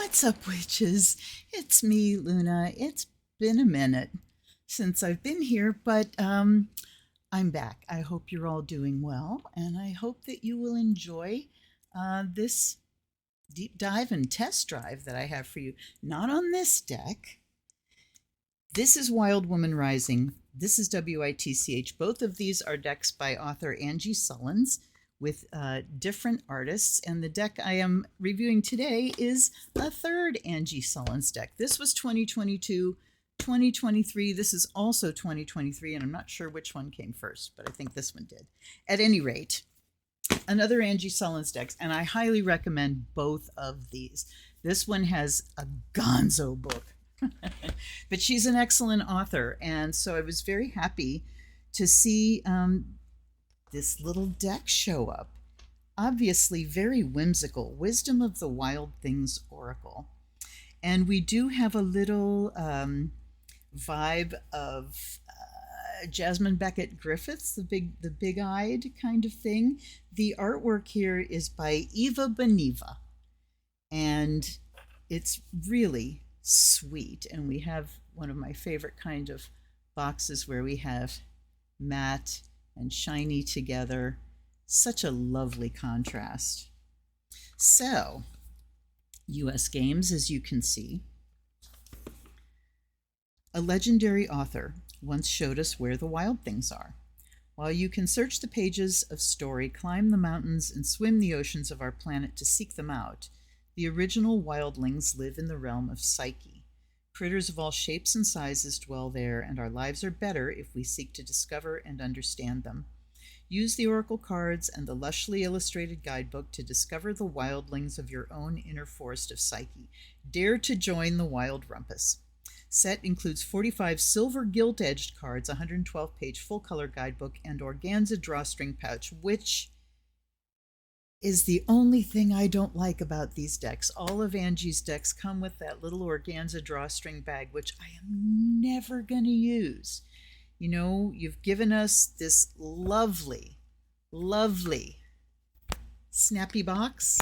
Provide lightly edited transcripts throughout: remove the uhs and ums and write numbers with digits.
What's up, witches? It's me, Luna. It's been a minute since I've been here, but I'm back. I hope you're all doing well, and I hope that you will enjoy this deep dive and test drive that I have for you. Not on this deck. This is Wild Woman Rising. This is WITCH. Both of these are decks by author Angie Sullins with different artists, and the deck I am reviewing today is a third Angie Sullins deck. This was 2022, 2023. This is also 2023, and I'm not sure which one came first, but I think this one did. At any rate, another Angie Sullins deck, and I highly recommend both of these. This one has a gonzo book, but she's an excellent author, and so I was very happy to see this little deck show up. Obviously very whimsical, Wisdom of the Wild Things Oracle. And we do have a little vibe of Jasmine Beckett Griffiths, the big-eyed kind of thing. The artwork here is by Eva Beniva, and it's really sweet. And we have one of my favorite kind of boxes where we have matte and shiny together. Such a lovely contrast. So, US Games, as you can see. A legendary author once showed us where the wild things are. While you can search the pages of story, climb the mountains, and swim the oceans of our planet to seek them out, the original wildlings live in the realm of psyche. Critters of all shapes and sizes dwell there, and our lives are better if we seek to discover and understand them. Use the oracle cards and the lushly illustrated guidebook to discover the wildlings of your own inner forest of psyche. Dare to join the wild rumpus. Set includes 45 silver gilt-edged cards, a 112-page full-color guidebook, and organza drawstring pouch, which is the only thing I don't like about these decks. All of Angie's decks come with that little organza drawstring bag, which I am never going to use. You know, you've given us this lovely, lovely snappy box.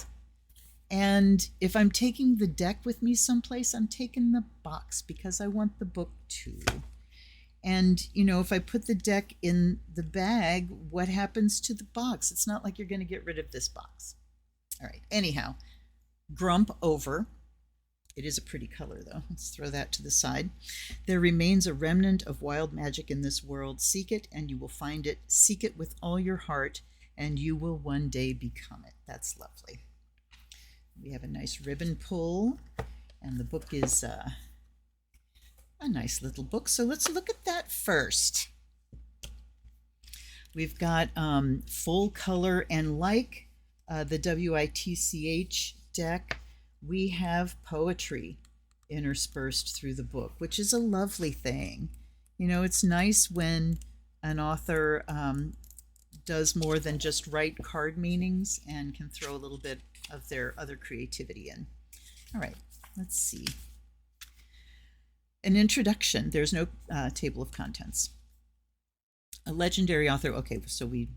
And if I'm taking the deck with me someplace, I'm taking the box because I want the book too. And, you know, if I put the deck in the bag, what happens to the box? It's not like you're going to get rid of this box. All right. Anyhow, grump over. It is a pretty color, though. Let's throw that to the side. There remains a remnant of wild magic in this world. Seek it, and you will find it. Seek it with all your heart, and you will one day become it. That's lovely. We have a nice ribbon pull, and the book is a nice little book. So let's look at that first. We've got full color, and like the WITCH deck, we have poetry interspersed through the book, which is a lovely thing. You know, it's nice when an author does more than just write card meanings and can throw a little bit of their other creativity in. All right, let's see. An introduction. There's no table of contents. A legendary author. Okay, so we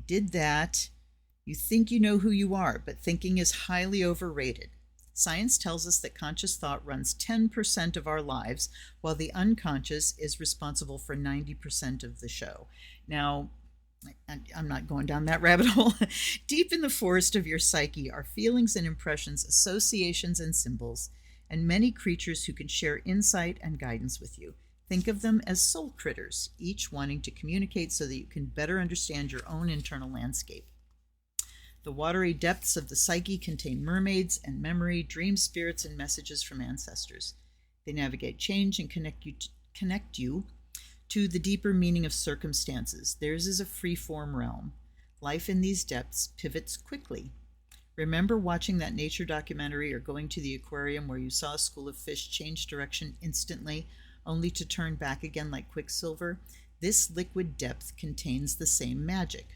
did that. You think you know who you are, but thinking is highly overrated. Science tells us that conscious thought runs 10% of our lives, while the unconscious is responsible for 90% of the show. Now, I'm not going down that rabbit hole. Deep in the forest of your psyche are feelings and impressions, associations and symbols, and many creatures who can share insight and guidance with you. Think of them as soul critters, each wanting to communicate so that you can better understand your own internal landscape. The watery depths of the psyche contain mermaids and memory, dream spirits, and messages from ancestors. They navigate change and connect you to the deeper meaning of circumstances. Theirs is a free-form realm. Life in these depths pivots quickly. Remember watching that nature documentary or going to the aquarium where you saw a school of fish change direction instantly, only to turn back again like quicksilver? This liquid depth contains the same magic.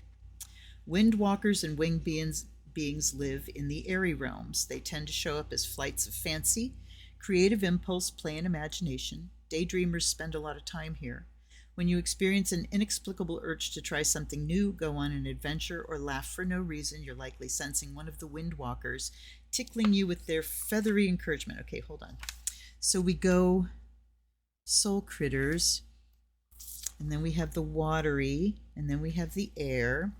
Windwalkers and winged beings live in the airy realms. They tend to show up as flights of fancy, creative impulse, play, and imagination. Daydreamers spend a lot of time here. When you experience an inexplicable urge to try something new, go on an adventure, or laugh for no reason, you're likely sensing one of the windwalkers tickling you with their feathery encouragement. Okay, hold on. So we go soul critters, and then we have the watery, and then we have the air.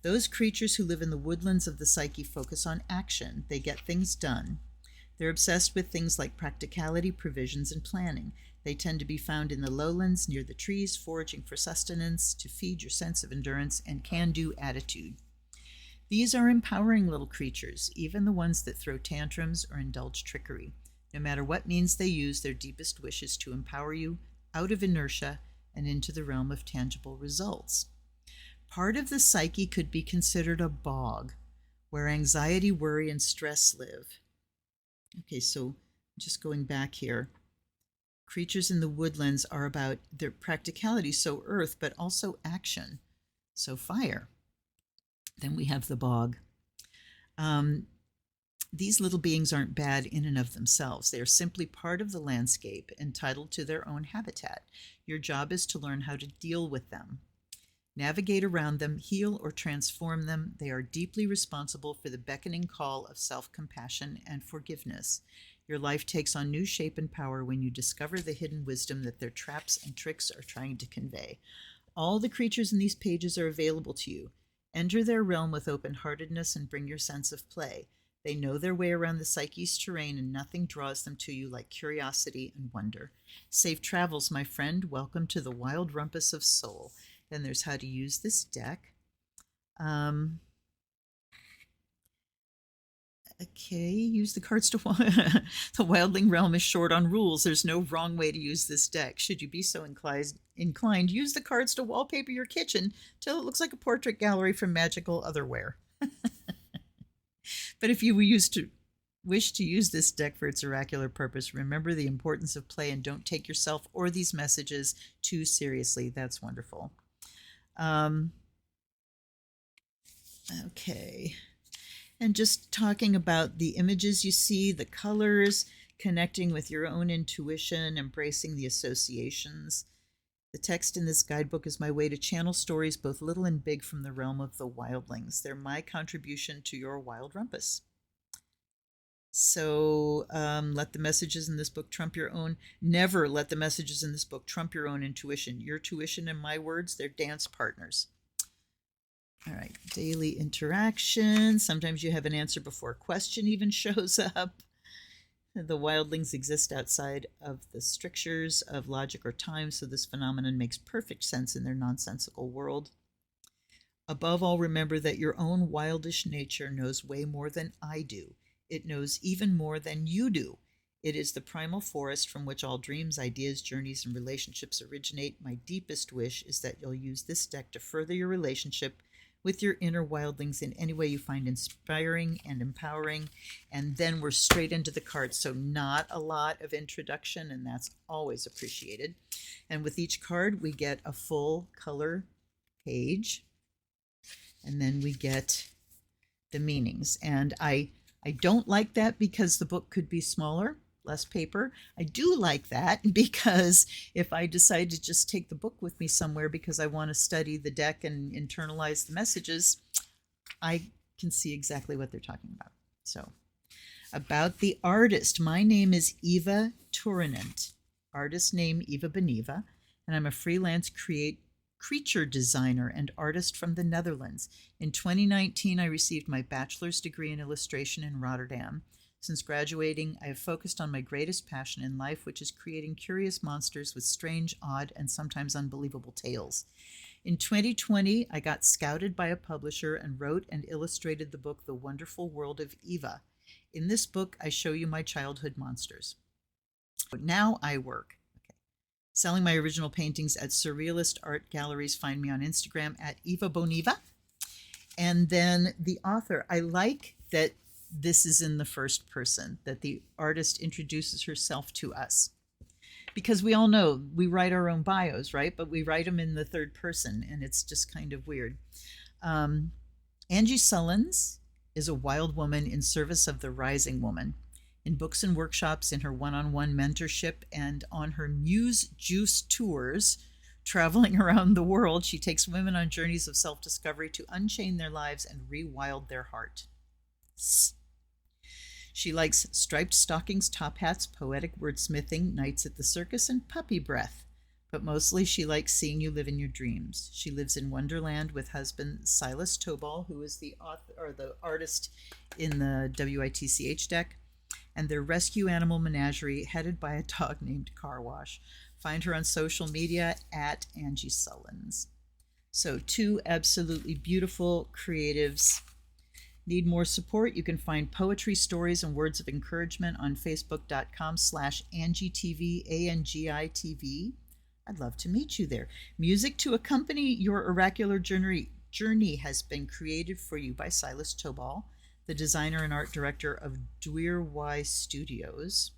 Those creatures who live in the woodlands of the psyche focus on action. They get things done. They're obsessed with things like practicality, provisions, and planning. They tend to be found in the lowlands, near the trees, foraging for sustenance, to feed your sense of endurance and can-do attitude. These are empowering little creatures, even the ones that throw tantrums or indulge trickery. No matter what means they use, their deepest wish is to empower you out of inertia and into the realm of tangible results. Part of the psyche could be considered a bog, where anxiety, worry, and stress live. Okay, so just going back here. Creatures in the woodlands are about their practicality, so earth, but also action, so fire. Then we have the bog. These little beings aren't bad in and of themselves. They are simply part of the landscape, entitled to their own habitat. Your job is to learn how to deal with them. Navigate around them, heal or transform them. They are deeply responsible for the beckoning call of self-compassion and forgiveness. Your life takes on new shape and power when you discover the hidden wisdom that their traps and tricks are trying to convey. All the creatures in these pages are available to you. Enter their realm with open-heartedness and bring your sense of play. They know their way around the psyche's terrain, and nothing draws them to you like curiosity and wonder. Safe travels, my friend. Welcome to the wild rumpus of soul. Then there's how to use this deck. Okay, use the cards to the wildling realm is short on rules. There's no wrong way to use this deck. Should you be so inclined, use the cards to wallpaper your kitchen till it looks like a portrait gallery from magical otherwhere. But if you wish to use this deck for its oracular purpose, remember the importance of play and don't take yourself or these messages too seriously. That's wonderful. Okay. And just talking about the images you see, the colors, connecting with your own intuition, embracing the associations. The text in this guidebook is my way to channel stories both little and big from the realm of the wildlings. They're my contribution to your wild rumpus. So let the messages in this book trump your own. Never let the messages in this book trump your own intuition. Your tuition and my words, they're dance partners. All right, daily interaction. Sometimes you have an answer before a question even shows up. The wildlings exist outside of the strictures of logic or time, so this phenomenon makes perfect sense in their nonsensical world. Above all, remember that your own wildish nature knows way more than I do. It knows even more than you do. It is the primal forest from which all dreams, ideas, journeys, and relationships originate. My deepest wish is that you'll use this deck to further your relationship with your inner wildlings in any way you find inspiring and empowering. And then we're straight into the cards, so not a lot of introduction, and that's always appreciated. And with each card, we get a full color page, and then we get the meanings. And I don't like that because the book could be smaller, less paper. I do like that because if I decide to just take the book with me somewhere because I want to study the deck and internalize the messages, I can see exactly what they're talking about. So, about the artist. My name is Eva Turinent, artist name Eva Beniva, and I'm a freelance creature designer and artist from the Netherlands. In 2019, I received my bachelor's degree in illustration in Rotterdam. Since graduating, I have focused on my greatest passion in life, which is creating curious monsters with strange, odd, and sometimes unbelievable tales. In 2020, I got scouted by a publisher and wrote and illustrated the book The Wonderful World of Eva. In this book, I show you my childhood monsters. Now I work. Selling my original paintings at surrealist art galleries. Find me on Instagram at Eva Boniva. And then the author, I like that this is in the first person, that the artist introduces herself to us. Because we all know we write our own bios, right? But we write them in the third person, and it's just kind of weird. Angie Sullins is a wild woman in service of the rising woman. In books and workshops, in her one-on-one mentorship, and on her Muse Juice tours, traveling around the world, she takes women on journeys of self-discovery to unchain their lives and rewild their heart. She likes striped stockings, top hats, poetic wordsmithing, nights at the circus, and puppy breath. But mostly she likes seeing you live in your dreams. She lives in Wonderland with husband Silas Tobal, who is the author or the artist in the WITCH deck, and their rescue animal menagerie headed by a dog named Car Wash. Find her on social media at Angie Sullins. So, two absolutely beautiful creatives. Need more support? You can find poetry, stories, and words of encouragement on facebook.com/AngieTV, ANGITV. I'd love to meet you there. Music to accompany your oracular journey has been created for you by Silas Tobal, the designer and art director of Dwyer Y Studios.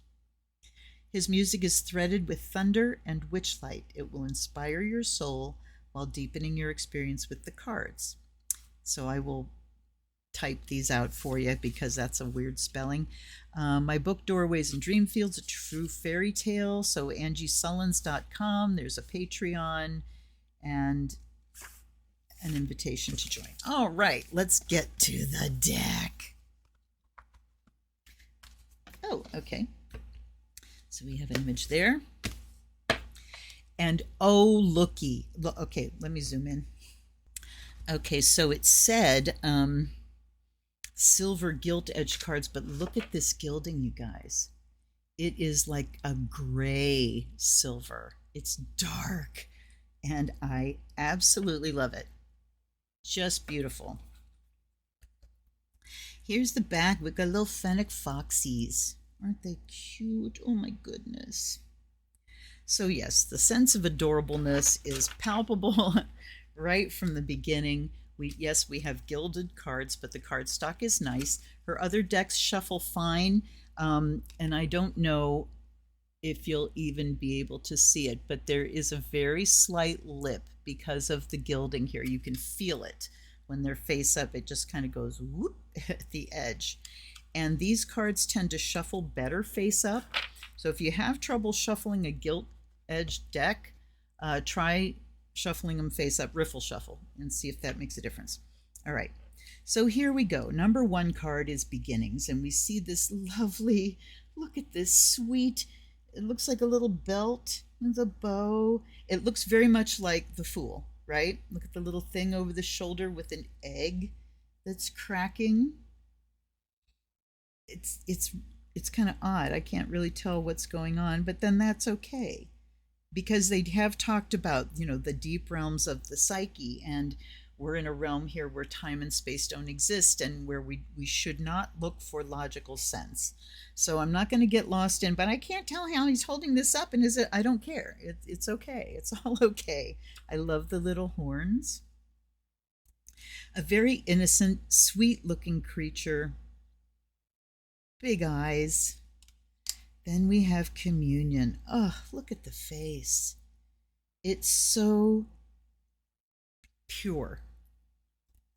His music is threaded with thunder and witchlight. It will inspire your soul while deepening your experience with the cards. So I will type these out for you because that's a weird spelling. My book, Doorways and Dreamfields, a true fairy tale. So angiesullins.com. There's a Patreon and an invitation to join. All right, let's get to the deck. Oh, okay. So we have an image there. And oh, looky. Okay, let me zoom in. Okay, so it said silver gilt edge cards, but look at this gilding, you guys. It is like a gray silver. It's dark, and I absolutely love it. Just beautiful. Here's the back. We've got little fennec foxies. Aren't they cute? Oh my goodness. So yes, the sense of adorableness is palpable right from the beginning. We have gilded cards, but the cardstock is nice. Her other decks shuffle fine, and I don't know if you'll even be able to see it, but there is a very slight lip because of the gilding here. You can feel it when they're face up. It just kind of goes whoop at the edge. And these cards tend to shuffle better face up. So if you have trouble shuffling a gilt edge deck, try shuffling them face up, riffle shuffle, and see if that makes a difference. All right, so here we go. Number one card is Beginnings, and we see this lovely, look at this sweet, it looks like a little belt with a bow. It looks very much like the Fool, right? Look at the little thing over the shoulder with an egg that's cracking. It's kind of odd. I can't really tell what's going on, but then that's okay, because they have talked about, you know, the deep realms of the psyche, and we're in a realm here where time and space don't exist, and where we should not look for logical sense. So I'm not going to get lost in, but I can't tell how he's holding this up, and is it, I don't care. It's okay. It's all okay. I love the little horns. A very innocent, sweet looking creature. Big eyes. Then we have Communion. Oh, look at the face. It's so pure.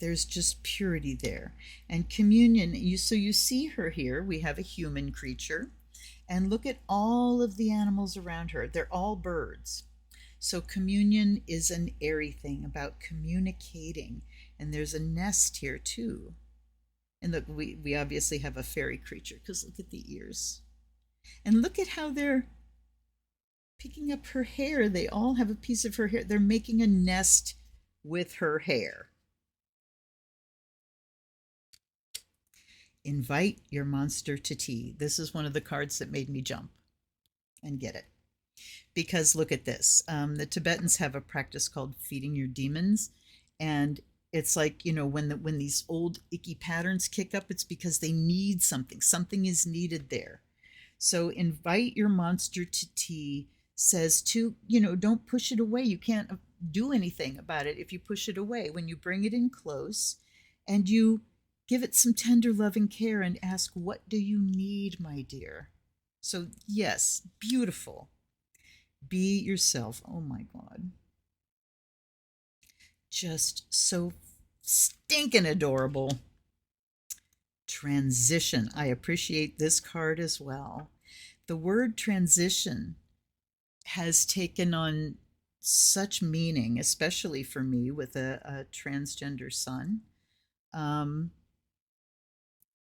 There's just purity there. And Communion, so you see her here. We have a human creature. And look at all of the animals around her. They're all birds. So Communion is an airy thing about communicating. And there's a nest here too. And look, we obviously have a fairy creature, because look at the ears. And look at how they're picking up her hair. They all have a piece of her hair. They're making a nest with her hair. Invite your monster to tea. This is one of the cards that made me jump and get it. Because look at this. The Tibetans have a practice called feeding your demons. And it's like, you know, when these old icky patterns kick up, it's because they need something. Something is needed there. So invite your monster to tea says to, you know, don't push it away. You can't do anything about it if you push it away. When you bring it in close and you give it some tender loving care and ask, what do you need, my dear? So yes, beautiful. Be yourself. Oh my God. Just so stinking adorable. Transition. I appreciate this card as well. The word transition has taken on such meaning, especially for me with a transgender son.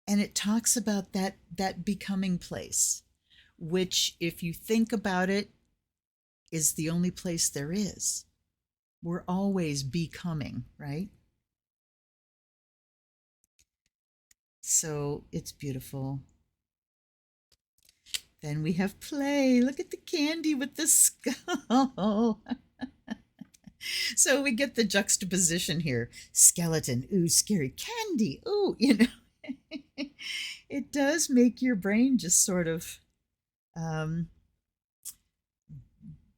And it talks about that becoming place, which, if you think about it, is the only place there is. We're always becoming, right? So it's beautiful. Then we have play. Look at the candy with the skull. So we get the juxtaposition here. Skeleton, ooh, scary. Candy, ooh, It does make your brain just sort of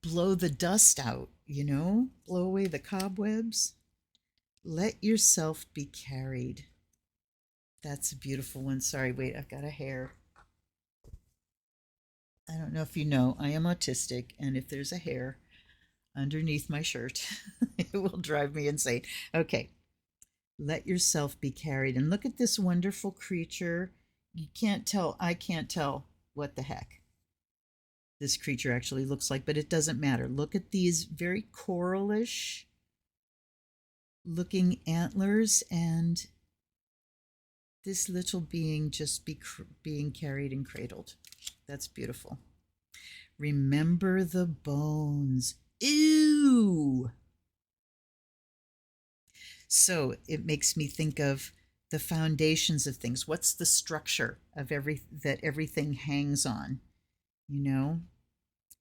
blow the dust out, blow away the cobwebs. Let yourself be carried. That's a beautiful one. Sorry, wait, I've got a hair. I don't know if you know, I am autistic, and if there's a hair underneath my shirt, it will drive me insane. Okay, let yourself be carried. And look at this wonderful creature. You can't tell, I can't tell what the heck this creature actually looks like, but it doesn't matter. Look at these very coralish looking antlers, and this little being just being carried and cradled. That's beautiful. Remember the bones. Ew! So it makes me think of the foundations of things. What's the structure of that everything hangs on?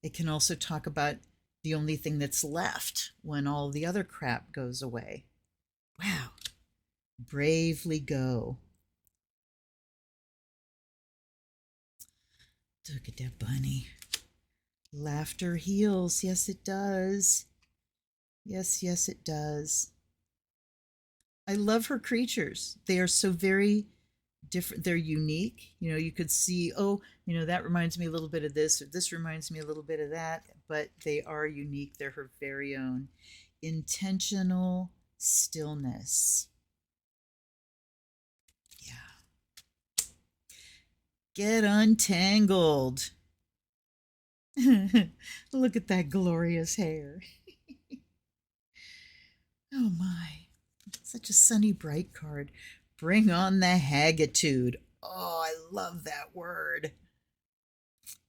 It can also talk about the only thing that's left when all the other crap goes away. Wow. Bravely go. Look at that bunny. Laughter heals. Yes, it does. Yes, yes, it does. I love her creatures. They are so very different. They're unique. You could see, that reminds me a little bit of this, or this reminds me a little bit of that, but they are unique. They're her very own. Intentional stillness. Yeah. Get untangled. Look at that glorious hair. Oh my. Such a sunny, bright card. Bring on the haggitude. Oh, I love that word.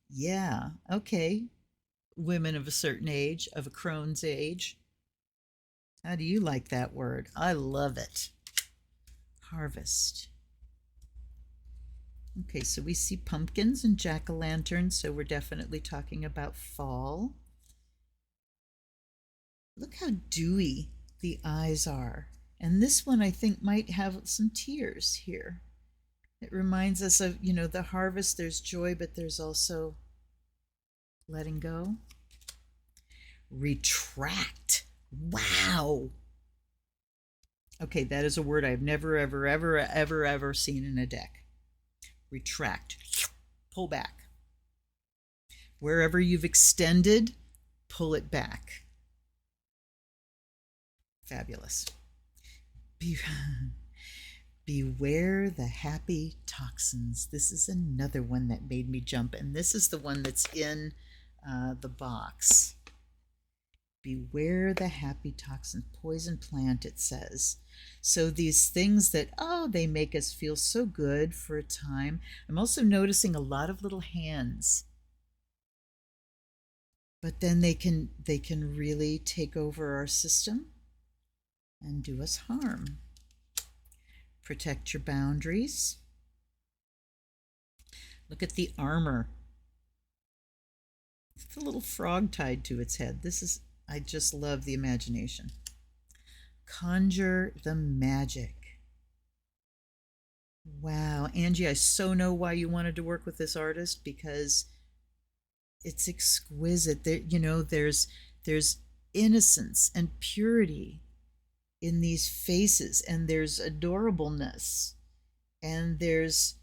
Yeah, okay. Women of a certain age, of a crone's age. How do you like that word? I love it. Harvest. Okay, so we see pumpkins and jack-o'-lanterns, so we're definitely talking about fall. Look how dewy the eyes are. And this one, I think, might have some tears here. It reminds us of, the harvest. There's joy, but there's also letting go. Retract. Wow. Okay, that is a word I've never, ever, ever, ever, ever seen in a deck. Retract. Pull back. Wherever you've extended, pull it back. Fabulous. Beware the happy toxins. This is another one that made me jump, and this is the one that's in the box. Beware the happy toxin, poison plant, it says. So these things that, they make us feel so good for a time. I'm also noticing a lot of little hands, but then they can really take over our system and do us harm. Protect your boundaries. Look at the armor. It's a little frog tied to its head. I just love the imagination. Conjure the magic. Wow, Angie, I so know why you wanted to work with this artist, because it's exquisite. There's innocence and purity in these faces, and there's adorableness, and there's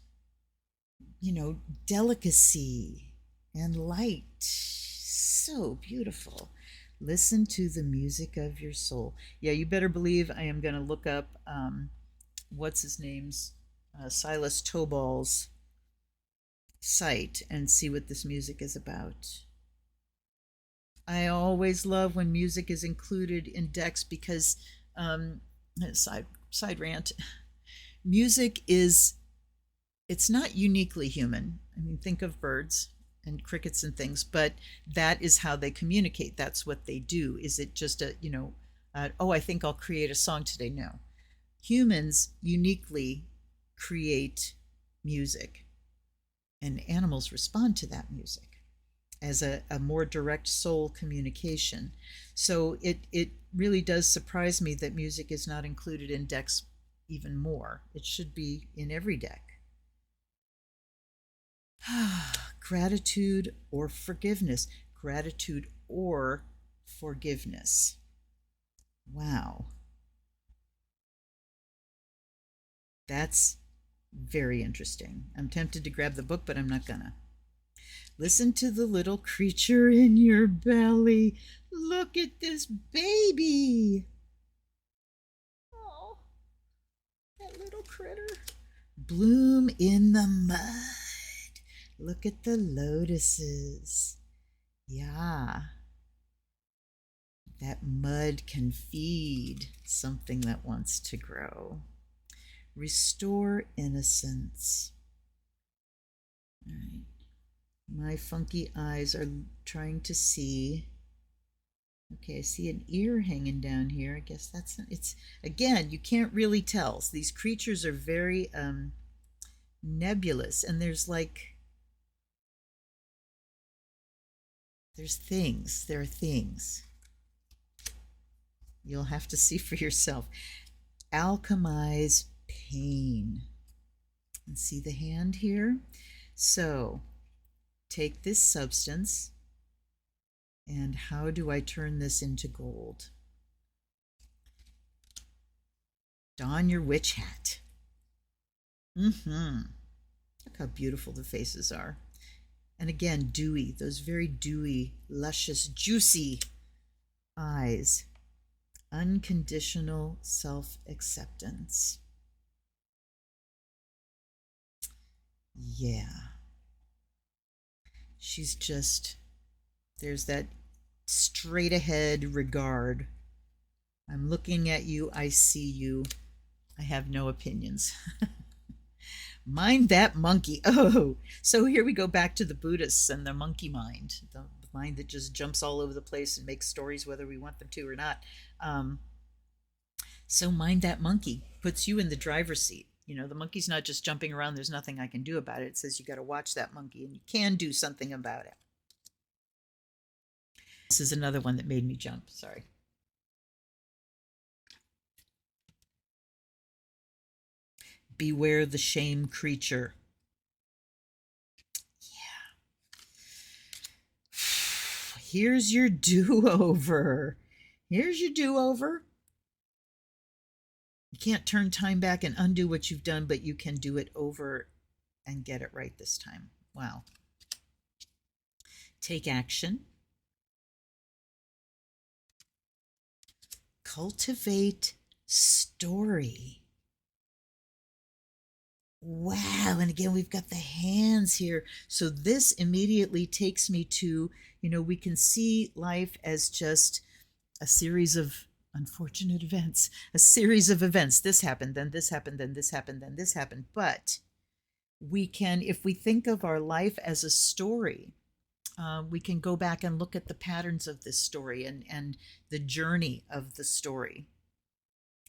delicacy and light. So beautiful. Listen to the music of your soul. Yeah, you better believe I am going to look up what's his name's Silas Toball's site and see what this music is about. I always love when music is included in decks, because side rant, music is It's not uniquely human. I mean, think of birds and crickets and things, but that is how they communicate. That's what they do. Is it just oh, I think I'll create a song today? No. Humans uniquely create music, and animals respond to that music as a more direct soul communication. So it really does surprise me that music is not included in decks even more. It should be in every deck. Gratitude or forgiveness. Gratitude or forgiveness. Wow. That's very interesting. I'm tempted to grab the book, but I'm not gonna. Listen to the little creature in your belly. Look at this baby. Oh, that little critter. Bloom in the mud. Look at the lotuses. Yeah. That mud can feed something that wants to grow. Restore innocence. All right. My funky eyes are trying to see. Okay, I see an ear hanging down here. I guess that's not, it's, again, you can't really tell. So these creatures are very nebulous, and there's things. There are things. You'll have to see for yourself. Alchemize pain. And see the hand here? So take this substance, and how do I turn this into gold? Don your witch hat. Look how beautiful the faces are. And again, dewy, those very dewy, luscious, juicy eyes. Unconditional self-acceptance. Yeah. She's just, there's that straight ahead regard. I'm looking at you, I see you, I have no opinions. Mind that monkey. Oh, so here we go back to the Buddhists and the monkey mind, the mind that just jumps all over the place and makes stories whether we want them to or not. So mind that monkey puts you in the driver's seat. You know, the monkey's not just jumping around, there's nothing I can do about it. It says you got to watch that monkey and you can do something about it. This is another one that made me jump. Sorry. Beware the shame creature. Yeah. Here's your do-over. Here's your do-over. You can't turn time back and undo what you've done, but you can do it over and get it right this time. Wow. Take action. Cultivate story. Wow. And again, we've got the hands here. So this immediately takes me to, you know, we can see life as just a series of unfortunate events, a series of events. This happened, then this happened, then this happened, then this happened. But we can, if we think of our life as a story, we can go back and look at the patterns of this story and the journey of the story.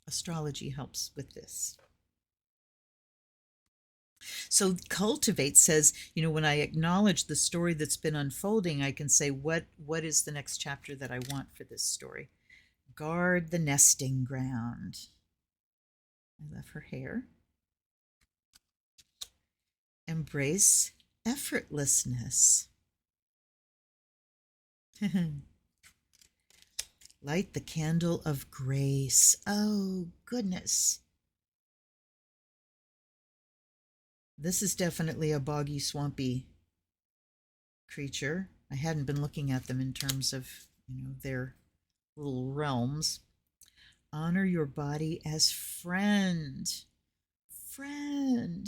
Astrology helps with this. So cultivate says, you know, when I acknowledge the story that's been unfolding, I can say, what is the next chapter that I want for this story? Guard the nesting ground. I love her hair. Embrace effortlessness. Light the candle of grace. Oh, goodness. This is definitely a boggy, swampy creature. I hadn't been looking at them in terms of, you know, their little realms. Honor your body as friend. Friend.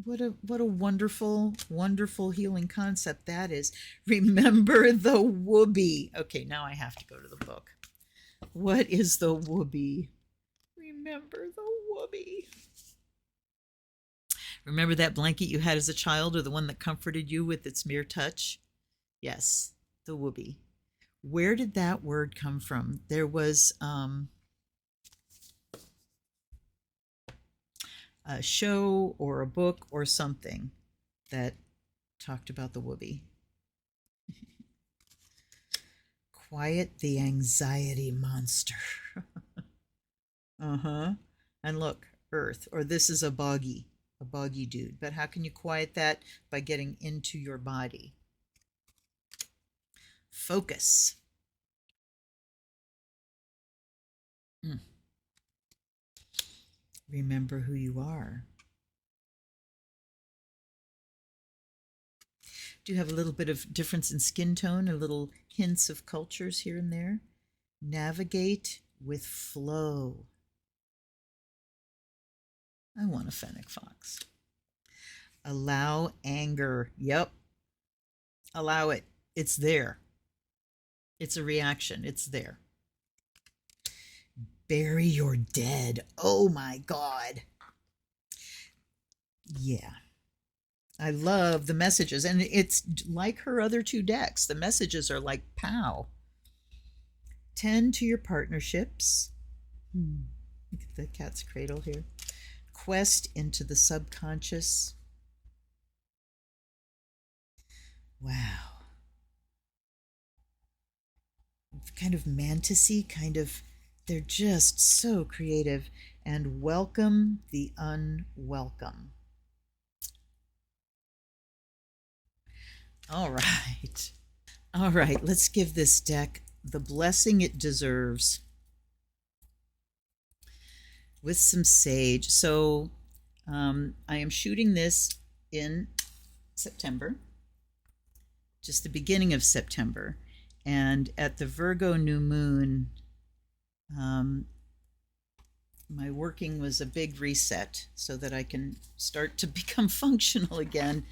What a wonderful, wonderful healing concept that is. Remember the whoopee. Okay, now I have to go to the book. What is the whoopee? Remember the whoopee. Remember that blanket you had as a child, or the one that comforted you with its mere touch? Yes, the whoopee. Where did that word come from? There was a show or a book or something that talked about the whoopee. Quiet the anxiety monster. Uh-huh. And look, Earth, or this is a boggy dude. But how can you quiet that? By getting into your body. Focus. Remember who you are. Do you have a little bit of difference in skin tone, a little hints of cultures here and there? Navigate with flow. I want a fennec fox. Allow anger. Yep. Allow it. It's there. It's a reaction. It's there. Bury your dead. Oh my God. Yeah. I love the messages. And it's like her other two decks. The messages are like pow. Tend to your partnerships. Look at the cat's cradle here. Quest into the subconscious. Wow. Kind of mantisy, kind of, they're just so creative. And welcome the unwelcome. All right. All right, let's give this deck the blessing it deserves with some sage. So I am shooting this in September, just the beginning of September. And at the Virgo new moon, my working was a big reset so that I can start to become functional again.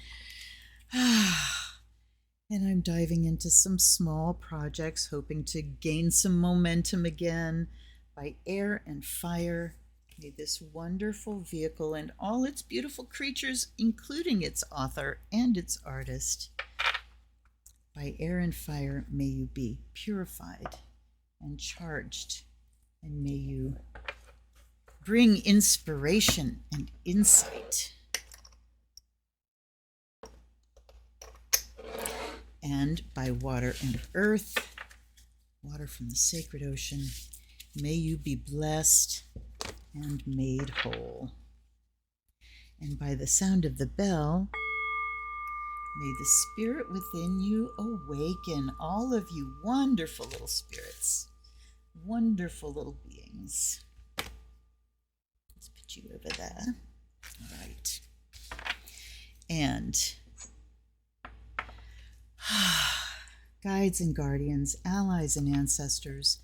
And I'm diving into some small projects, hoping to gain some momentum again by air and fire. May this wonderful vehicle and all its beautiful creatures, including its author and its artist, by air and fire, may you be purified and charged, and may you bring inspiration and insight. And by water and earth, water from the sacred ocean, may you be blessed and made whole. And by the sound of the bell, may the spirit within you awaken, all of you wonderful little spirits, wonderful little beings. Let's put you over there. All right. And guides and guardians, allies and ancestors,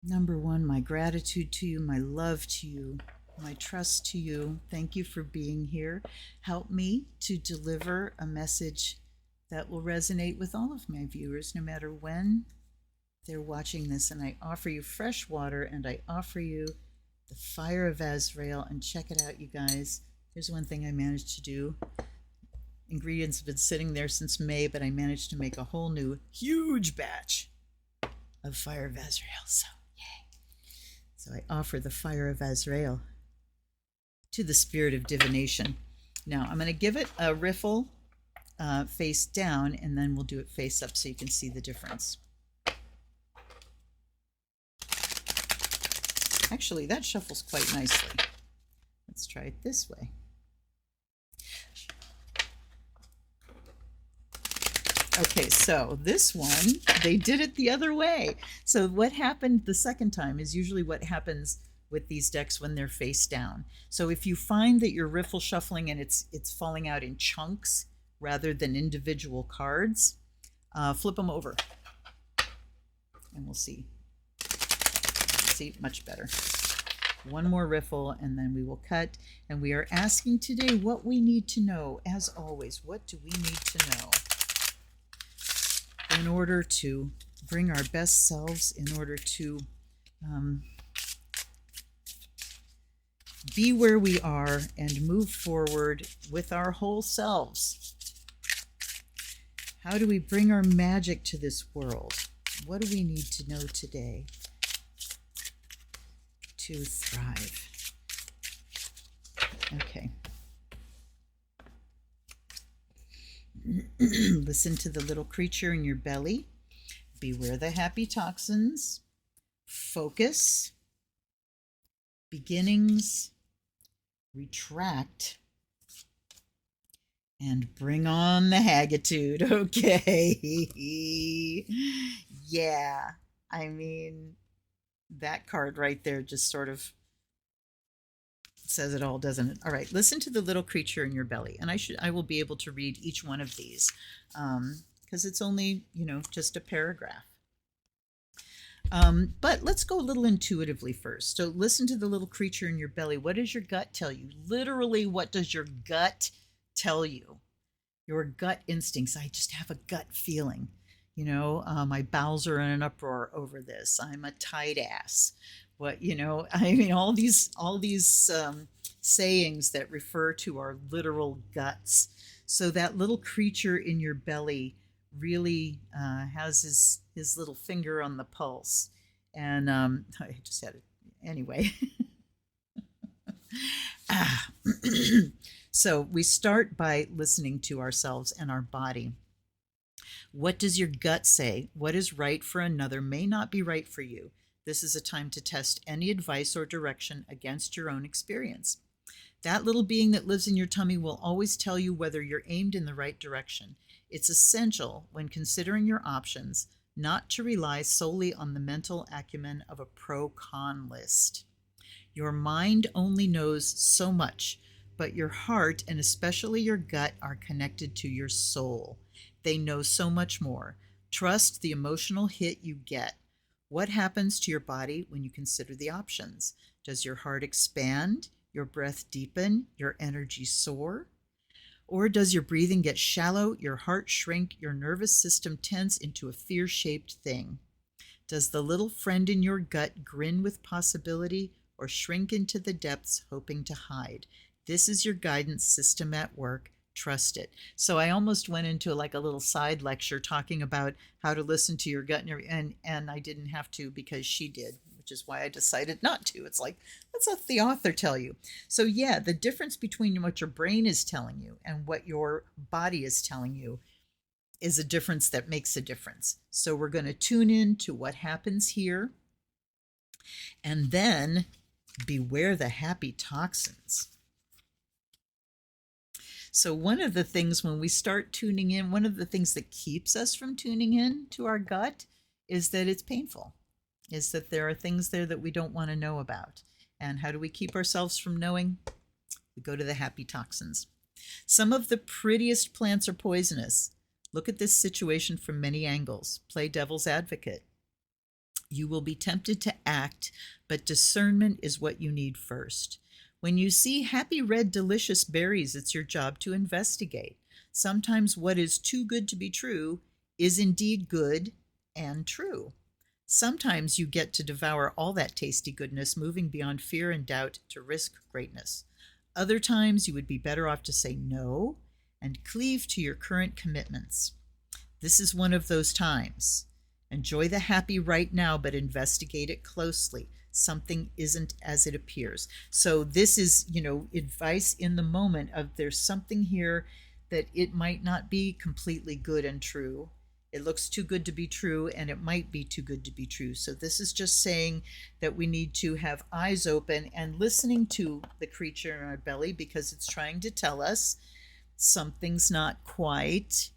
number one, my gratitude to you, my love to you, my trust to you. Thank you for being here. Help me to deliver a message that will resonate with all of my viewers, no matter when they're watching this. And I offer you fresh water, and I offer you the fire of Azrael. And check it out, you guys. Here's one thing I managed to do. Ingredients have been sitting there since May, but I managed to make a whole new huge batch of fire of Azrael. So, yay. So I offer the fire of Azrael to the spirit of divination. Now I'm going to give it a riffle face down, and then we'll do it face up so you can see the difference. Actually, that shuffles quite nicely. Let's try it this way. Okay, so this one, they did it the other way. So what happened the second time is usually what happens with these decks when they're face down. So if you find that you're riffle shuffling and it's falling out in chunks rather than individual cards, flip them over and we'll see. See, much better. One more riffle and then we will cut. And we are asking today what we need to know. As always, what do we need to know in order to bring our best selves, in order to be where we are and move forward with our whole selves. How do we bring our magic to this world? What do we need to know today to thrive? Okay. Listen to the little creature in your belly. Beware the happy toxins. Focus. Beginnings. Retract. And bring on the Haggitude. Okay. Yeah. I mean, that card right there just sort of says it all, doesn't it? All right, listen to the little creature in your belly. And I will be able to read each one of these because it's only, just a paragraph. But let's go a little intuitively first. So listen to the little creature in your belly. What does your gut tell you? Literally, what does your gut tell you? Your gut instincts. I just have a gut feeling. My bowels are in an uproar over this. I'm a tight ass. All these sayings that refer to our literal guts. So that little creature in your belly really has his little finger on the pulse. And I just had it anyway. So we start by listening to ourselves and our body. What does your gut say? What is right for another may not be right for you. This is a time to test any advice or direction against your own experience. That little being that lives in your tummy will always tell you whether you're aimed in the right direction. It's essential when considering your options not to rely solely on the mental acumen of a pro-con list. Your mind only knows so much, but your heart and especially your gut are connected to your soul. They know so much more. Trust the emotional hit you get. What happens to your body when you consider the options? Does your heart expand, your breath deepen, your energy soar? Or does your breathing get shallow, your heart shrink, your nervous system tense into a fear-shaped thing? Does the little friend in your gut grin with possibility or shrink into the depths hoping to hide? This is your guidance system at work. Trust it. So I almost went into like a little side lecture talking about how to listen to your gut, and I didn't have to because she did, which is why I decided not to. It's like, let's let the author tell you. So yeah, the difference between what your brain is telling you and what your body is telling you is a difference that makes a difference. So we're going to tune in to what happens here, and then beware the happy toxins. So one of the things when we start tuning in, one of the things that keeps us from tuning in to our gut is that it's painful, is that there are things there that we don't want to know about. And how do we keep ourselves from knowing? We go to the happy toxins. Some of the prettiest plants are poisonous. Look at this situation from many angles. Play devil's advocate. You will be tempted to act, but discernment is what you need first. When you see happy red delicious berries, it's your job to investigate. Sometimes what is too good to be true is indeed good and true. Sometimes you get to devour all that tasty goodness, moving beyond fear and doubt to risk greatness. Other times you would be better off to say no and cleave to your current commitments. This is one of those times. Enjoy the happy right now, but investigate it closely. Something isn't as it appears. So this is, advice in the moment of there's something here that it might not be completely good and true. It looks too good to be true, and it might be too good to be true. So this is just saying that we need to have eyes open and listening to the creature in our belly, because it's trying to tell us something's not quite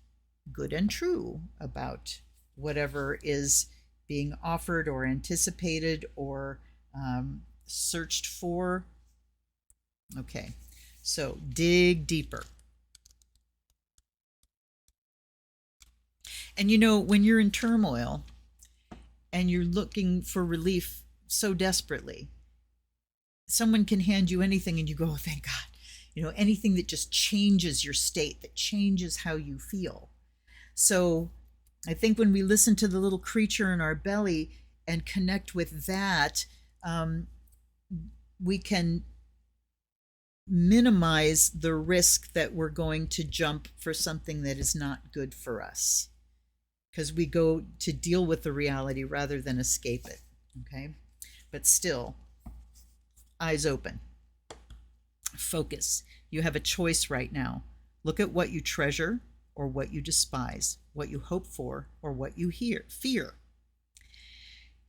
good and true about whatever is being offered or anticipated or searched for. Okay, so dig deeper. And when you're in turmoil and you're looking for relief so desperately, someone can hand you anything and you go, oh, thank God. Anything that just changes your state, that changes how you feel. So I think when we listen to the little creature in our belly and connect with that, we can minimize the risk that we're going to jump for something that is not good for us, because we go to deal with the reality rather than escape it. Okay, but still, eyes open, focus. You have a choice right now. Look at what you treasure or what you despise, what you hope for or what you fear.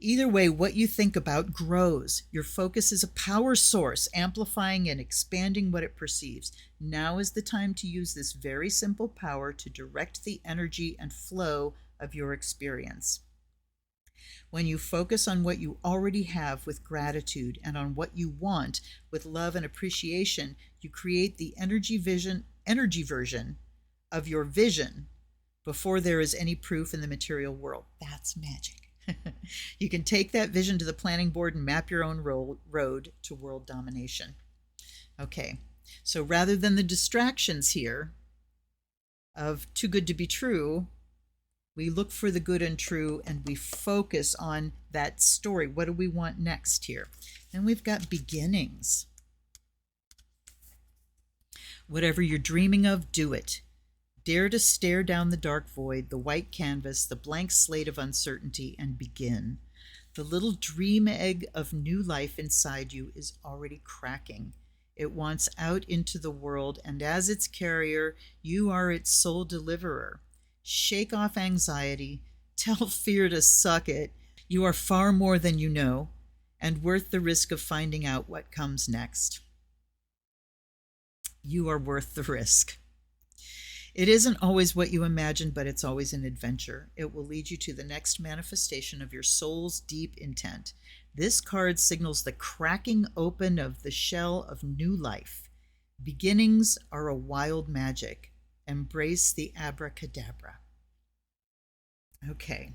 Either way, what you think about grows. Your focus is a power source, amplifying and expanding what it perceives. Now is the time to use this very simple power to direct the energy and flow of your experience. When you focus on what you already have with gratitude and on what you want with love and appreciation, you create the energy version of your vision before there is any proof in the material world. That's magic. You can take that vision to the planning board and map your own road to world domination. Okay, so rather than the distractions here of too good to be true, we look for the good and true and we focus on that story. What do we want next here? Then we've got beginnings. Whatever you're dreaming of, do it. Dare to stare down the dark void, the white canvas, the blank slate of uncertainty, and begin. The little dream egg of new life inside you is already cracking. It wants out into the world, and as its carrier, you are its sole deliverer. Shake off anxiety. Tell fear to suck it. You are far more than you know, and worth the risk of finding out what comes next. You are worth the risk. It isn't always what you imagine, but it's always an adventure. It will lead you to the next manifestation of your soul's deep intent. This card signals the cracking open of the shell of new life. Beginnings are a wild magic. Embrace the abracadabra. Okay.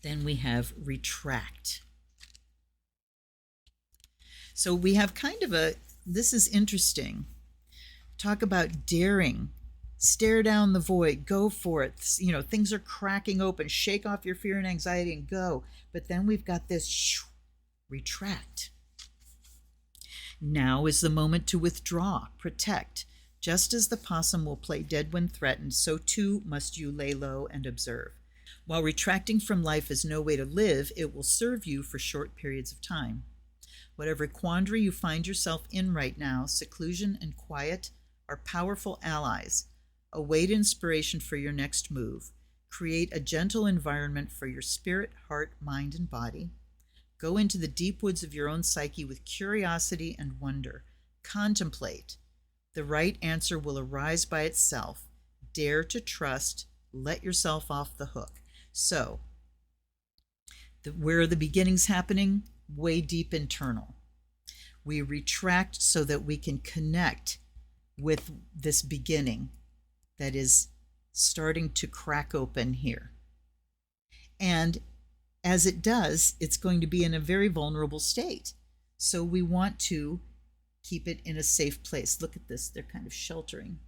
Then we have retract. So we have kind of this is interesting. Talk about daring. Stare down the void, go for it. You know, things are cracking open. Shake off your fear and anxiety and go. But then we've got this retract. Now is the moment to withdraw, protect. Just as the possum will play dead when threatened, so too must you lay low and observe. While retracting from life is no way to live, it will serve you for short periods of time. Whatever quandary you find yourself in right now, seclusion and quiet are powerful allies. Await inspiration for your next move. Create a gentle environment for your spirit, heart, mind, and body. Go into the deep woods of your own psyche with curiosity and wonder. Contemplate. The right answer will arise by itself. Dare to trust. Let yourself off the hook. So, where are the beginnings happening? Way deep internal. We retract so that we can connect with this beginning that is starting to crack open here. And as it does, it's going to be in a very vulnerable state. So we want to keep it in a safe place. Look at this. They're kind of sheltering.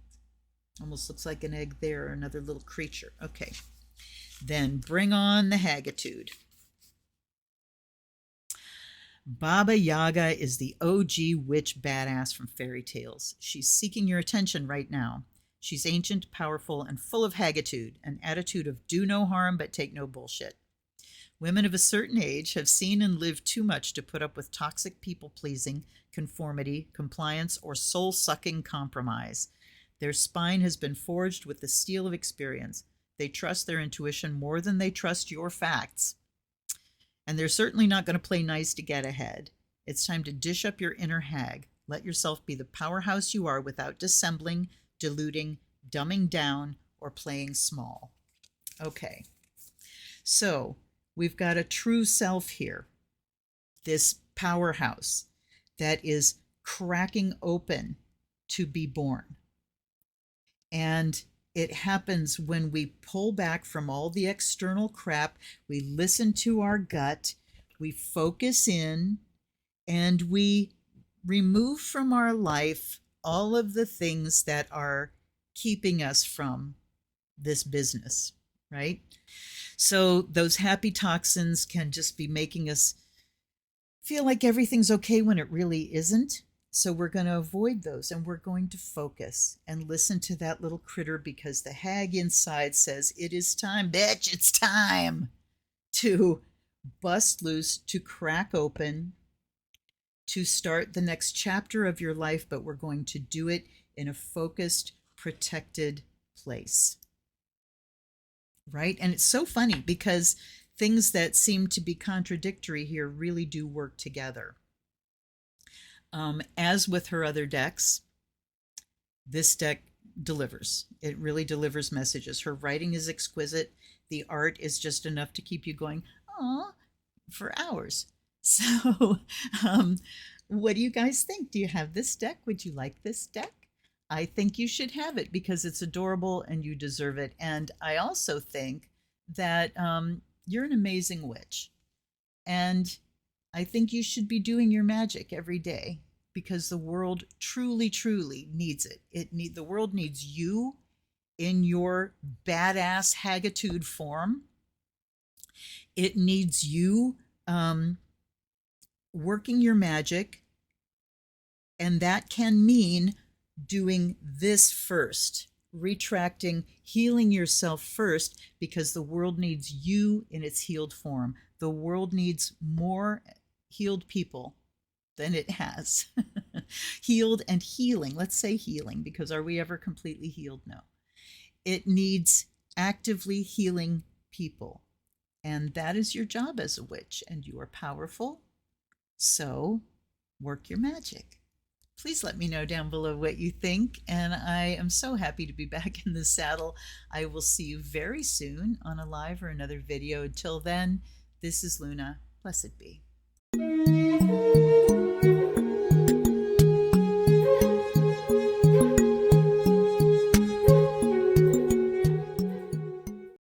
Almost looks like an egg there, or another little creature. Okay. Then bring on the Haggitude. Baba Yaga is the OG witch badass from fairy tales. She's seeking your attention right now. She's ancient, powerful, and full of haggitude, an attitude of do no harm but take no bullshit. Women of a certain age have seen and lived too much to put up with toxic people-pleasing, conformity, compliance, or soul-sucking compromise. Their spine has been forged with the steel of experience. They trust their intuition more than they trust your facts. And they're certainly not going to play nice to get ahead. It's time to dish up your inner hag. Let yourself be the powerhouse you are without dissembling, diluting, dumbing down, or playing small. Okay, so we've got a true self here, this powerhouse that is cracking open to be born. And it happens when we pull back from all the external crap, we listen to our gut, we focus in, and we remove from our life all of the things that are keeping us from this business, right? So those happy toxins can just be making us feel like everything's okay when it really isn't. So we're going to avoid those, and we're going to focus and listen to that little critter, because the hag inside says, it is time, bitch, it's time to bust loose, to crack open, to start the next chapter of your life, but we're going to do it in a focused, protected place. Right? And it's so funny because things that seem to be contradictory here really do work together. As with her other decks, this deck delivers. It really delivers messages. Her writing is exquisite. The art is just enough to keep you going, "Aw," for hours. So, what do you guys think? Do you have this deck? Would you like this deck? I think you should have it because it's adorable and you deserve it. And I also think that you're an amazing witch. And I think you should be doing your magic every day because the world truly, truly needs it. The world needs you in your badass haggitude form. It needs you working your magic, and that can mean doing this first, retracting, healing yourself first, because the world needs you in its healed form. The world needs more healed people than it has. Healed and healing. Let's say healing, because are we ever completely healed? No. It needs actively healing people. And that is your job as a witch, and you are powerful. So work your magic. Please let me know down below what you think, and I am so happy to be back in the saddle. I will see you very soon on a live or another video. Until then, this is Luna. Blessed be.